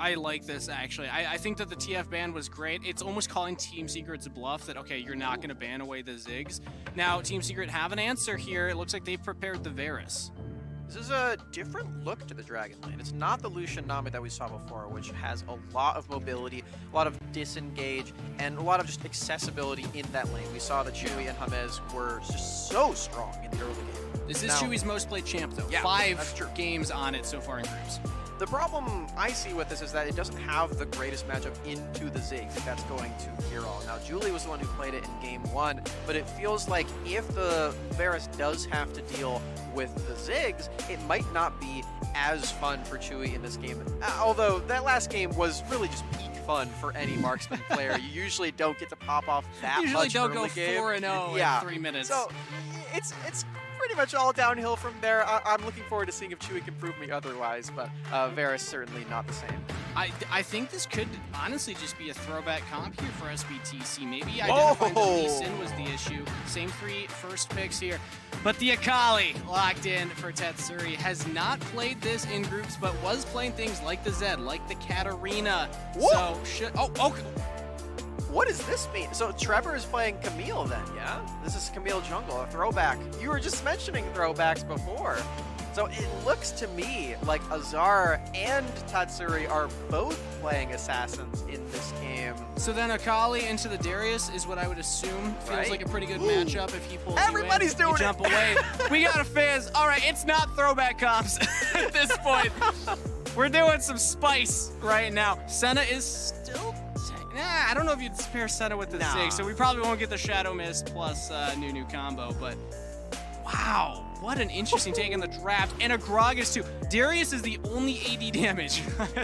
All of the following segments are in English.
I like this, actually. I think that the TF ban was great. It's almost calling Team Secret's bluff that, okay, you're not going to ban away the Ziggs. Now, Team Secret have an answer here. It looks like they've prepared the Varus. This is a different look to the Dragon Lane. It's not the Lucian Nami that we saw before, which has a lot of mobility, a lot of disengage, and a lot of just accessibility in that lane. We saw that Chewy and James were just so strong in the early game. This is Chewy's most played champ, though. Yeah, 5 games on it so far in groups. The problem I see with this is that it doesn't have the greatest matchup into the Ziggs if that's going to Kiral. Now, Julie was the one who played it in game 1, but it feels like if the Varus does have to deal with the Ziggs, it might not be as fun for Chewy in this game. Although that last game was really just peak fun for any marksman player. You usually don't get to pop off that usually much don't early go game. 4-0 in 3 minutes. So it's pretty much all downhill from there. I'm looking forward to seeing if Chewy can prove me otherwise, but Varus certainly not the same. I think this could honestly just be a throwback comp here for SBTC. Maybe identifying that Lee Sin was the issue. Same 3 first picks here. But the Akali locked in for Tetsuri has not played this in groups, but was playing things like the Zed, like the Katarina. Whoa. So, okay. What does this mean? So Trevor is playing Camille then, yeah? This is Camille Jungle, a throwback. You were just mentioning throwbacks before. So it looks to me like Azar and Tatsuri are both playing assassins in this game. So then Akali into the Darius is what I would assume. Feels like a pretty good matchup if he pulls Everybody's you in. doing you jump away. We got a Fizz. All right, it's not throwback comps at this point. We're doing some spice right now. Senna is still... I don't know if you'd pair Senna with the Zig, so we probably won't get the Shadow Mist plus new combo, but wow, what an interesting take on the draft. And a Gragas too. Darius is the only AD damage.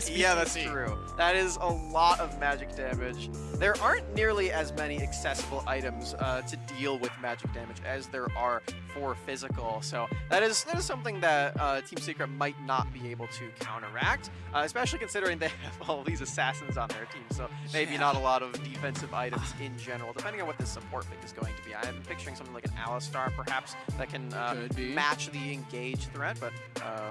Yeah, that's true. That is a lot of magic damage. There aren't nearly as many accessible items to deal with magic damage as there are for physical. So that is something that Team Secret might not be able to counteract, especially considering they have all these assassins on their team. So maybe not a lot of defensive items in general, depending on what this support pick is going to be. I'm picturing something like an Alistar, perhaps, that can match the engage threat. But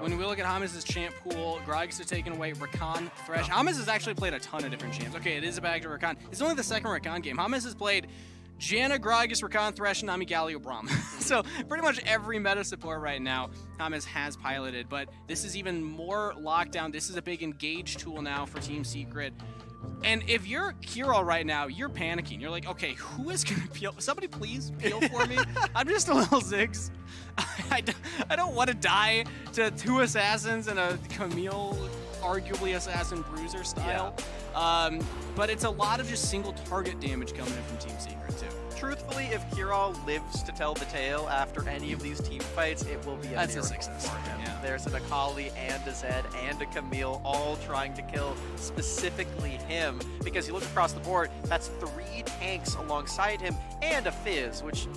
when we look at James' champ pool, Gragas is taken away, Rakan, Thresh. James has actually played a ton of different champs. Okay, it is a back to Rakan. It's only the second Rakan game. James has played Janna, Gragas, Rakan, Thresh, Nami, Galio, Braum. So pretty much every meta support right now, James has piloted, but this is even more lockdown. This is a big engage tool now for Team Secret. And if you're Kiral right now, you're panicking. You're like, okay, who is going to peel? Somebody please peel for me. I'm just a little Ziggs. I don't want to die to 2 assassins and a Camille, arguably assassin bruiser style. Yeah. But it's a lot of just single target damage coming in from Team Secret too. Truthfully, if Kiral lives to tell the tale after any of these team fights, it will be a success for him. Yeah. There's an Akali and a Zed and a Camille all trying to kill specifically him, because you look across the board, that's 3 tanks alongside him and a Fizz, which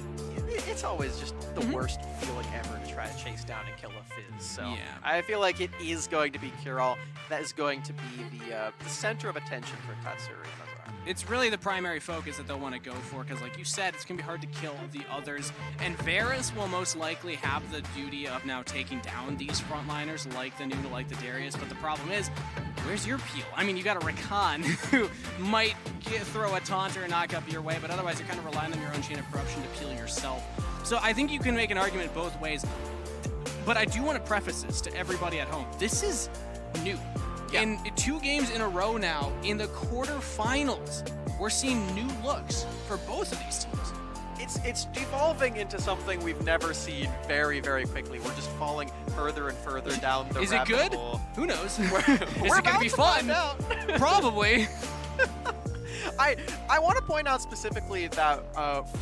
it's always just the worst feeling ever to try to chase down and kill a Fizz. So I feel like it is going to be Kiral that is going to be the center of attention for Tatsuri and Azar. It's really the primary focus that they'll want to go for, because like you said, it's going to be hard to kill the others. And Varus will most likely have the duty of now taking down these frontliners like the Nuna, like the Darius. But the problem is, where's your peel? I mean, you got a Rakan who might throw a taunter and knock up your way, but otherwise you're kind of relying on your own chain of corruption to peel yourself. So I think you can make an argument both ways. But I do want to preface this to everybody at home. This is new. Yeah. In 2 games in a row now, in the quarterfinals, we're seeing new looks for both of these teams. It's devolving into something we've never seen very, very quickly. We're just falling further and further down the Is it good? hole. Who knows? Is it going to be fun? Probably. I want to point out specifically that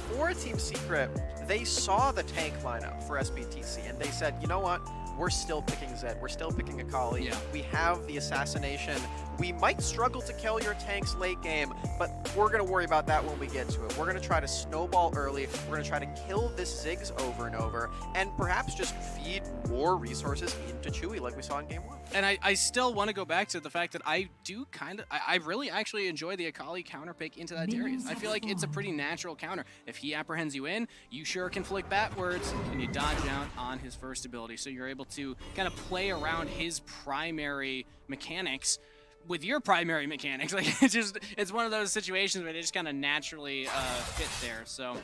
for Team Secret, they saw the tank lineup for SBTC, and they said, you know what? We're still picking Zed. We're still picking Akali. Yeah. We have the assassination. We might struggle to kill your tanks late game, but we're going to worry about that when we get to it. We're going to try to snowball early. We're going to try to kill this Ziggs over and over, and perhaps just feed more resources into Chewy like we saw in game 1. And I still want to go back to the fact that I really actually enjoy the Akali counter pick into that Darius. I feel like it's a pretty natural counter. If he apprehends you in, you sure can flick backwards and you dodge out on his first ability. So you're able to kind of play around his primary mechanics. with your primary mechanics. Like, it's one of those situations where they just kind of naturally fit there. So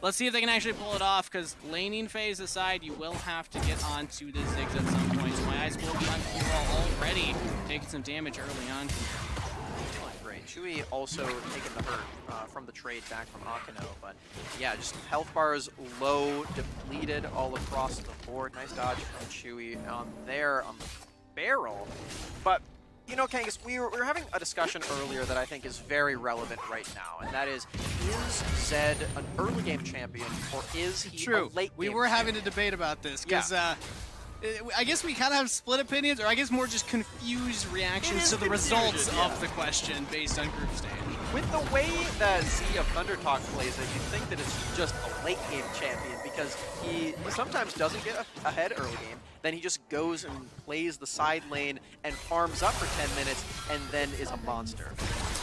let's see if they can actually pull it off, because laning phase aside, you will have to get onto the Ziggs at some point. So my eyes will be on Q already, taking some damage early on. Great. Chewy also taking the hurt from the trade back from Akino, but yeah, just health bars low, depleted all across the board. Nice dodge from Chewy there on the barrel. But you know, Kangas, we were having a discussion earlier that I think is very relevant right now, and that is Zed an early game champion, or is he a late game We were having a debate about this, because I guess we kind of have split opinions, or I guess more just confused reactions to the results of the question based on group stage. With the way that Z of Thunder Talk plays it, you'd think that it's just a late game champion, because he sometimes doesn't get ahead early game, then he just goes and plays the side lane and farms up for 10 minutes and then is a monster.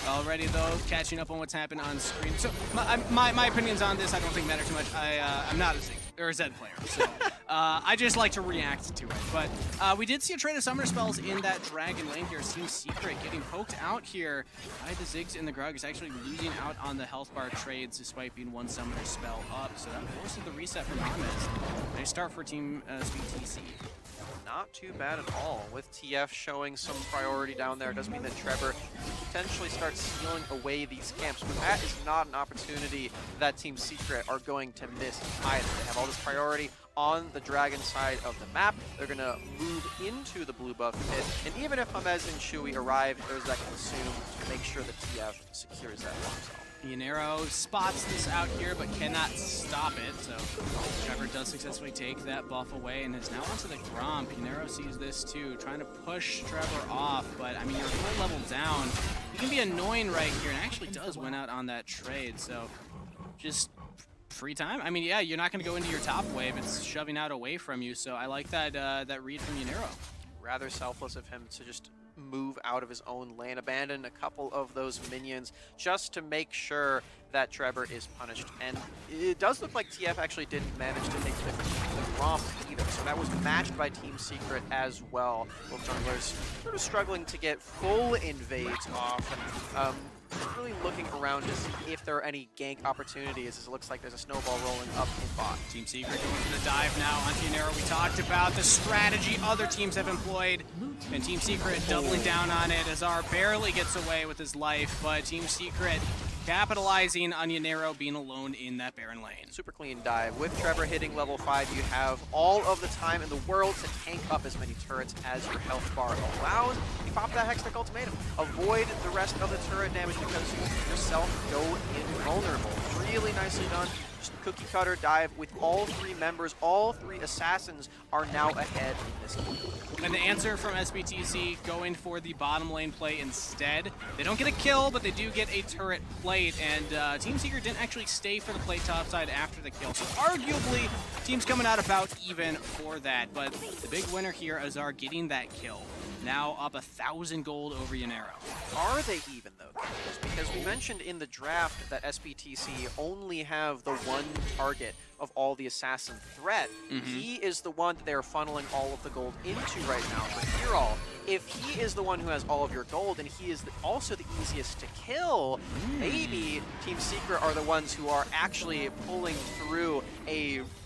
Already though, catching up on what's happened on screen. So my opinions on this I don't think matter too much. I'm not a Zig or a Zed player, so I just like to react to it. But we did see a trade of summoner spells in that dragon lane here. Team Secret getting poked out here by the Ziggs in the Grug, is actually losing out on the health bar trades despite being one summoner spell up. So that forces the reset from Ahmed. They start for Team SBTC. Not too bad at all, with TF showing some priority down there. It doesn't mean that Trevor potentially starts sealing away these camps, but that is not an opportunity that Team Secret are going to miss either. They have all this priority on the dragon side of the map. They're going to move into the blue buff pit, and even if Hamez and Chewy arrive, there's that consume to make sure that TF secures that for himself. Yanero spots this out here, but cannot stop it, so Trevor does successfully take that buff away and is now onto the Gromp. Yanero sees this too, trying to push Trevor off, but I mean, you're full level down. He can be annoying right here, and actually does win out on that trade, so just free time. I mean, yeah, you're not going to go into your top wave, it's shoving out away from you, so I like that, that read from Yanero. Rather selfless of him to just move out of his own lane, abandon a couple of those minions just to make sure that Trevor is punished. And it does look like TF actually didn't manage to take the Gromp either, so that was matched by Team Secret as well. Both junglers sort of struggling to get full invades off, and really looking around to see if there are any gank opportunities, as it looks like there's a snowball rolling up in bot. Team Secret going for the dive now onto Yanero. We talked about the strategy other teams have employed, and Team Secret doubling down on it. Azar barely gets away with his life, but Team Secret capitalizing on Yanero being alone in that Baron lane. Super clean dive. With Trevor hitting level 5, you have all of the time in the world to tank up as many turrets as your health bar allows. You pop that Hextech Ultimatum. Avoid the rest of the turret damage because you yourself go invulnerable. Really nicely done. Just cookie cutter dive with all three members. All three assassins are now ahead in this game. And the answer from SBTC going for the bottom lane play instead. They don't get a kill, but they do get a turret plate, and Team Secret didn't actually stay for the plate topside after the kill. So arguably, teams coming out about even for that, but the big winner here, Azar getting that kill. Now up 1,000 gold over Yanero. Are they even though? Because we mentioned in the draft that SBTC only have the one target of all the assassin threat. He is the one that they're funneling all of the gold into right now for Heral. If he is the one who has all of your gold, and he is also the easiest to kill, maybe Team Secret are the ones who are actually pulling through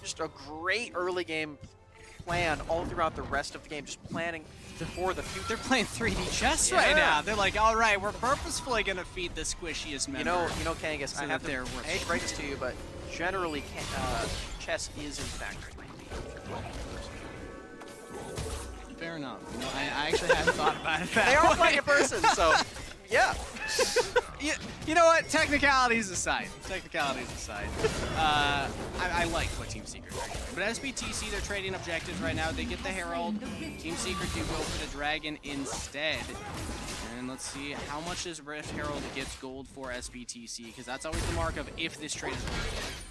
just a great early game plan all throughout the rest of the game, just planning for the future. They're playing 3D chess right now. They're like, all right, we're purposefully going to feed the squishiest member. You know, Kangas, so I hate to break this to you, but generally chess is in fact 3D. Fair enough. You know, I actually hadn't thought about it that They are way. playing in person, so yeah. You know what? Technicalities aside. I like what Team Secret are doing. But SBTC, they're trading objectives right now. They get the Herald. Team Secret do go for the Dragon instead. And let's see, how much does Rift Herald gets gold for SBTC? Because that's always the mark of if this trade is worth.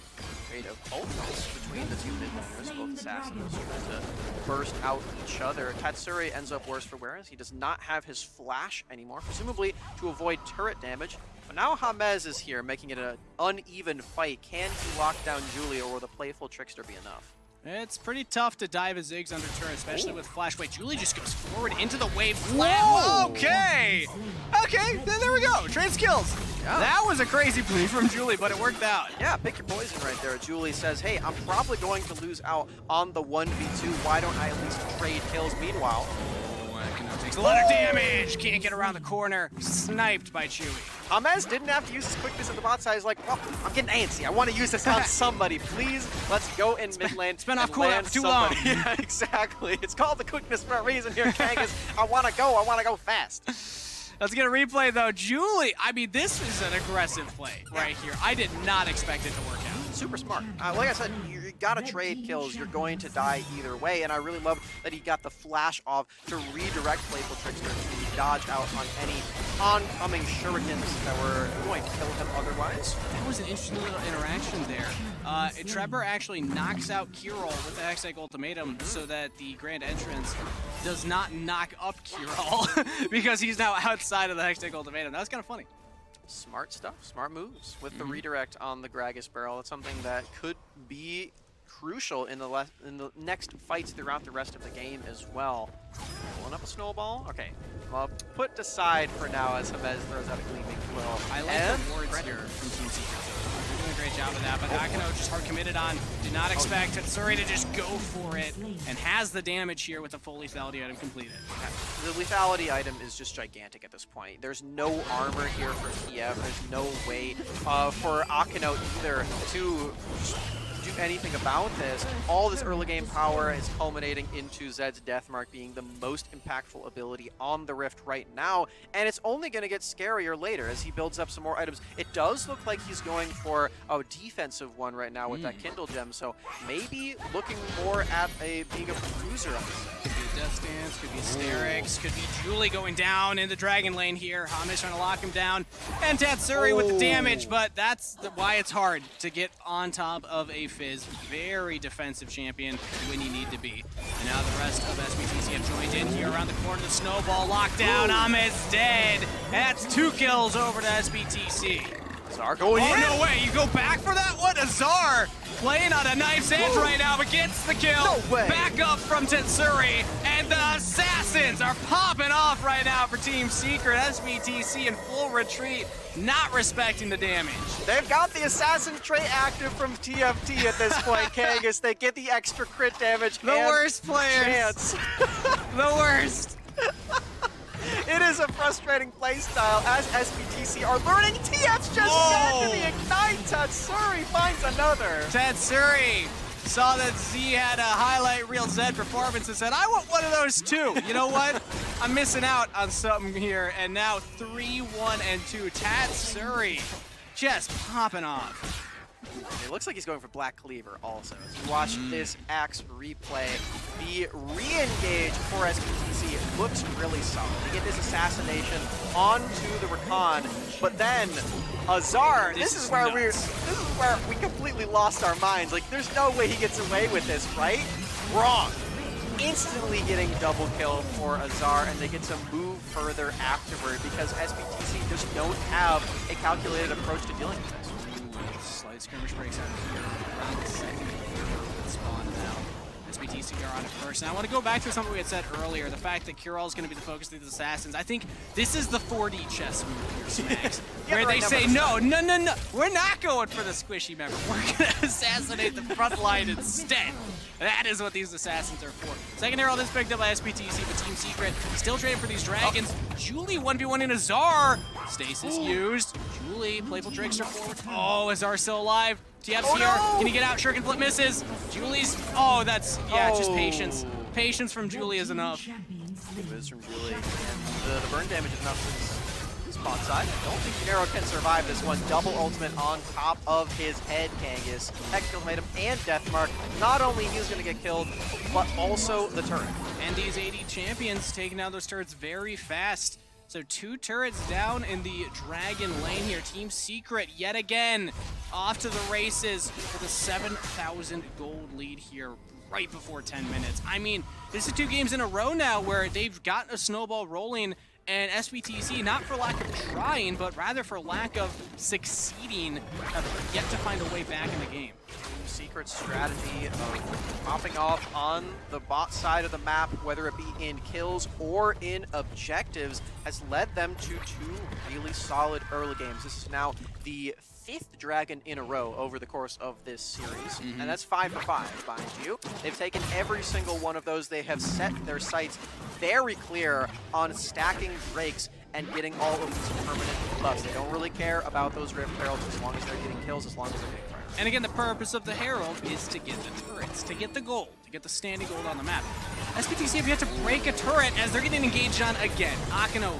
Trade of ultimates between the two mid-laners, both assassins, trying to burst out each other. Tatsuri ends up worse for wear, as he does not have his flash anymore, presumably to avoid turret damage. But now Hamez is here, making it an uneven fight. Can he lock down Julia, or will the playful Trickster be enough? It's pretty tough to dive a Ziggs under turret, especially with Flash. Wait, Julie just goes forward into the wave flat. Okay! Okay, then there we go. Trade skills. Yeah. That was a crazy play from Julie, but it worked out. Yeah, pick your poison right there. Julie says, hey, I'm probably going to lose out on the 1v2. Why don't I at least trade kills? Meanwhile, takes a lot of damage. Can't get around the corner. Sniped by Chewy. James didn't have to use his quickness at the bot side. He's like, well, I'm getting antsy. I want to use this on somebody. Please, let's go in mid lane. It's been off cooldown for too long. Yeah, exactly. It's called the quickness for a reason here, Kangas. I want to go fast. Let's get a replay, though. Julie, I mean, this is an aggressive play right here. I did not expect it to work out. Super smart. Like I said, you gotta trade kills. You're going to die either way, and I really love that he got the flash off to redirect Playful Trickster to dodge out on any oncoming shurikens that were going to kill him otherwise. That was an interesting little interaction there. Trevor actually knocks out Kirol with the Hextech Ultimatum so that the Grand Entrance does not knock up Kirol because he's now outside of the Hextech Ultimatum. That was kind of funny. Smart stuff, smart moves with the redirect on the Gragas barrel. It's something that could be crucial in the next fights throughout the rest of the game as well. Pulling up a snowball. Okay, well, put aside for now as James throws out a gleaming quill. I like the wards here from Team Secret. They're doing a great job of that, but Akino just hard committed on. Did not expect Tetsuri to just go for it, and has the damage here with the full lethality item completed. The lethality item is just gigantic at this point. There's no armor here for TF. There's no way for Akino either to do anything about this. All this early game power is culminating into Zed's Deathmark being the most impactful ability on the Rift right now, and it's only going to get scarier later as he builds up some more items. It does look like he's going for a defensive one right now with that Kindle Gem, so maybe looking more at being a bruiser on this. Could be a Death Stance, could be a Sterix, could be Julie going down in the Dragon Lane here. James trying to lock him down, and Tetsuri with the damage, but that's why it's hard to get on top of a Fizz. Very defensive champion when you need to be. And now the rest of SBTC have joined in here around the corner. The snowball locked down. James dead. That's 2 kills over to SBTC. Azar going in. Oh, no way. You go back for that one? Azar playing on a knife's edge right now, but gets the kill. No way. Back up from Tetsuri, and the Assassins are popping off right now for Team Secret. SBTC in full retreat, not respecting the damage. They've got the Assassin trait active from TFT at this point, Kangas. They get the extra crit damage. The worst players. Chance. The worst. It is a frustrating playstyle as SBTC are learning. TF's just back to the Ignite. Tetsuri finds another. Tetsuri saw that Z had a highlight reel Zed performance and said, I want one of those too. You know what? I'm missing out on something here. And now 3-1-2. Tetsuri just popping off. It looks like he's going for Black Cleaver also. As you watch this Axe replay, the re-engage for SBTC looks really solid. They get this assassination onto the Rakan, but then Azar, this is where we completely lost our minds. Like, there's no way he gets away with this, right? Wrong. Instantly getting double kill for Azar, and they get to move further afterward because SBTC just don't have a calculated approach to dealing with this. Slight skirmish breaks out here around the second spawn now. SBTC are on it first. And I want to go back to something we had said earlier, the fact that Kirol is going to be the focus of these Assassins. I think this is the 4D chess move here, Smags, where they say, no, we're not going for the squishy member. We're going to assassinate the front line instead. That is what these Assassins are for. Second arrow that's picked up by SBTC, but Team Secret still trading for these Dragons. Julie 1v1 in Azar. Stasis used. Julie, Playful Trickster forward. Oh, Azar still alive. TF's here. No. Can he get out? Shuriken flip misses. Julie's, that's, just patience. Patience from Julie is enough. It was from Julie. And the burn damage is enough for his spot side. I don't think Nero can survive this one. Double ultimate on top of his head, Kangas. Hex Ultimatum and Deathmark. Not only he's going to get killed, but also the turret. And these AD champions taking down those turrets very fast. So 2 turrets down in the Dragon Lane here. Team Secret yet again off to the races with a 7,000 gold lead here right before 10 minutes. I mean, this is 2 games in a row now where they've gotten a snowball rolling And SBTC, not for lack of trying, but rather for lack of succeeding, have yet to find a way back in the game. Secret strategy of popping off on the bot side of the map, whether it be in kills or in objectives, has led them to 2 really solid early games. This is now the 5th Dragon in a row over the course of this series, and that's 5 for 5, mind you. They've taken every single one of those. They have set their sights very clear on stacking Drakes and getting all of these permanent buffs. They don't really care about those Rift Heralds as long as they're getting kills, as long as they're getting fire. And again, the purpose of the Herald is to get the turrets, to get the gold, to get the standing gold on the map. SBTC have yet to break a turret as they're getting engaged on again. Akino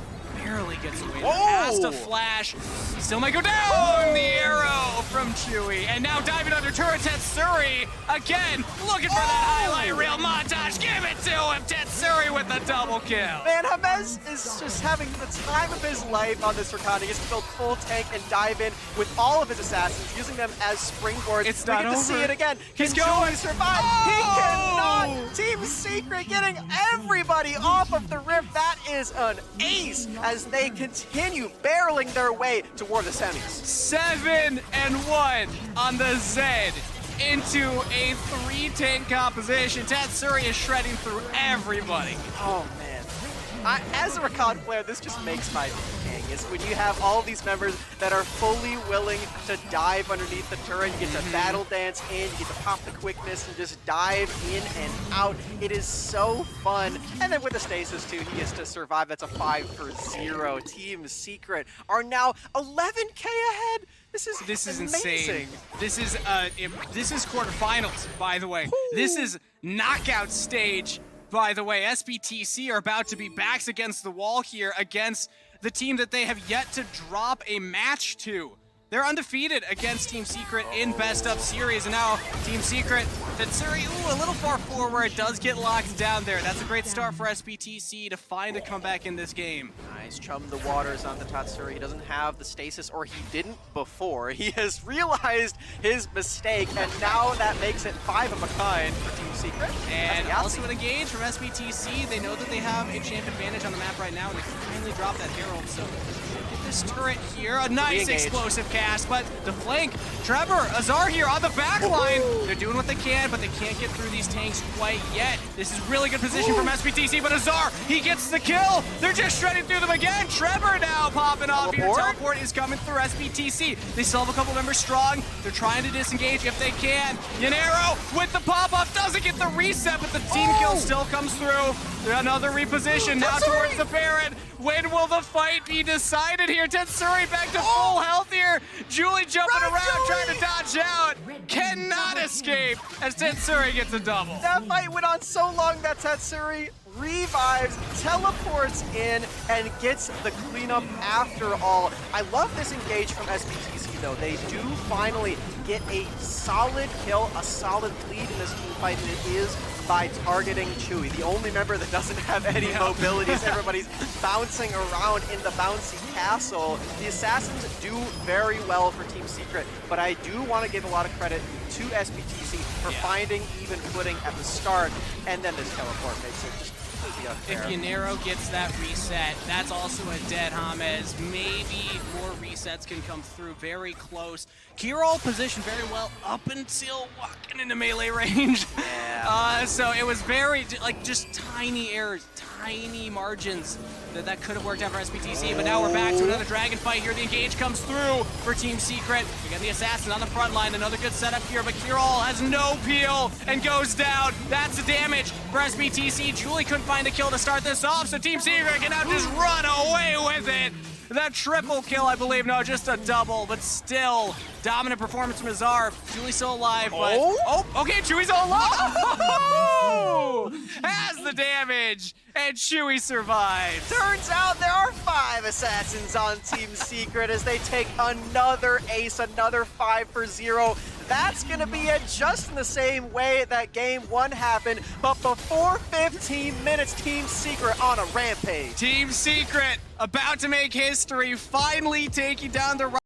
barely gets away. Has to flash. He still might go down. The arrow from Chewy. And now diving under turret, Tetsuri again looking for that highlight reel montage. Give it to him. Tetsuri with the double kill. Man, James is just having the time of his life on this Rakan. He gets to build full tank and dive in with all of his assassins, using them as springboards. It's not over. To see it again. He's going. Survive. He cannot. Team Secret getting everybody off of the Rift. That is an ace as they continue barreling their way toward the semis. 7-1 on the Zed into a 3-tank composition. Tetsuri is shredding through everybody. Oh man. As a Rakan player, this just makes my king. Is when you have all these members that are fully willing to dive underneath the turret. You get to battle dance in, you get to pop the quickness and just dive in and out. It is so fun. And then with the stasis too, he gets to survive. That's a 5 for 0. Team Secret are now 11K ahead. This is insane. This is quarterfinals, by the way. This is knockout stage. By the way, SBTC are about to be backs against the wall here against the team that they have yet to drop a match to. They're undefeated against Team Secret in Best of Series, and now Team Secret, Tetsuri, a little far forward, does get locked down there. That's a great start for SBTC to find a comeback in this game. Nice, chum the waters on the Tetsuri. He doesn't have the stasis, or he didn't before. He has realized his mistake, and now that makes it 5 of a kind for Team Secret. And also an engage from SBTC. They know that they have a champ advantage on the map right now, and they finally drop that Herald, so get this turret here. A nice explosive cast, but the flank, Trevor, Azar here on the back line. They're doing what they can, but they can't get through these tanks quite yet. This is really good position from SBTC, but Azar, he gets the kill. They're just shredding through them again. Trevor now popping off here. Teleport is coming through SBTC. They still have a couple members strong. They're trying to disengage if they can. Yanero with the pop-up doesn't get the reset, but the team kill still comes through. Another reposition now towards the Baron. When will the fight be decided here? Tetsuri back to full health here. Julie jumping around, trying to dodge out. Cannot escape as Tetsuri gets a double. That fight went on so long that Tetsuri revives, teleports in, and gets the cleanup after all. I love this engage from SBTC though. They do finally get a solid kill, a solid lead in this team fight, and it is by targeting Chewy, the only member that doesn't have any mobility. Everybody's bouncing around in the bouncy castle. The assassins do very well for Team Secret, but I do want to give a lot of credit to SBTC for finding even footing at the start, and then this teleport makes it just completely unfair. If Yanero gets that reset, that's also a dead James. Maybe more resets can come through. Very close. Kirol positioned very well up until walking into melee range. So it was very, just tiny errors, tiny margins that could have worked out for SBTC, but now we're back to another dragon fight here. The engage comes through for Team Secret. We got the assassin on the front line, another good setup here, but Kirol has no peel and goes down. That's the damage for SBTC. Julie couldn't find a kill to start this off, so Team Secret can now just run away with it. That triple kill, I believe. No, just a double, but still dominant performance from Azar. Julie's still alive, but okay, Chewy's still alive. Has the damage, and Chewy survives. Turns out there are 5 assassins on Team Secret as they take another ace, another 5 for 0. That's gonna be it just in the same way that game 1 happened, but before 15 minutes, Team Secret on a rampage. Team Secret about to make history, finally taking down the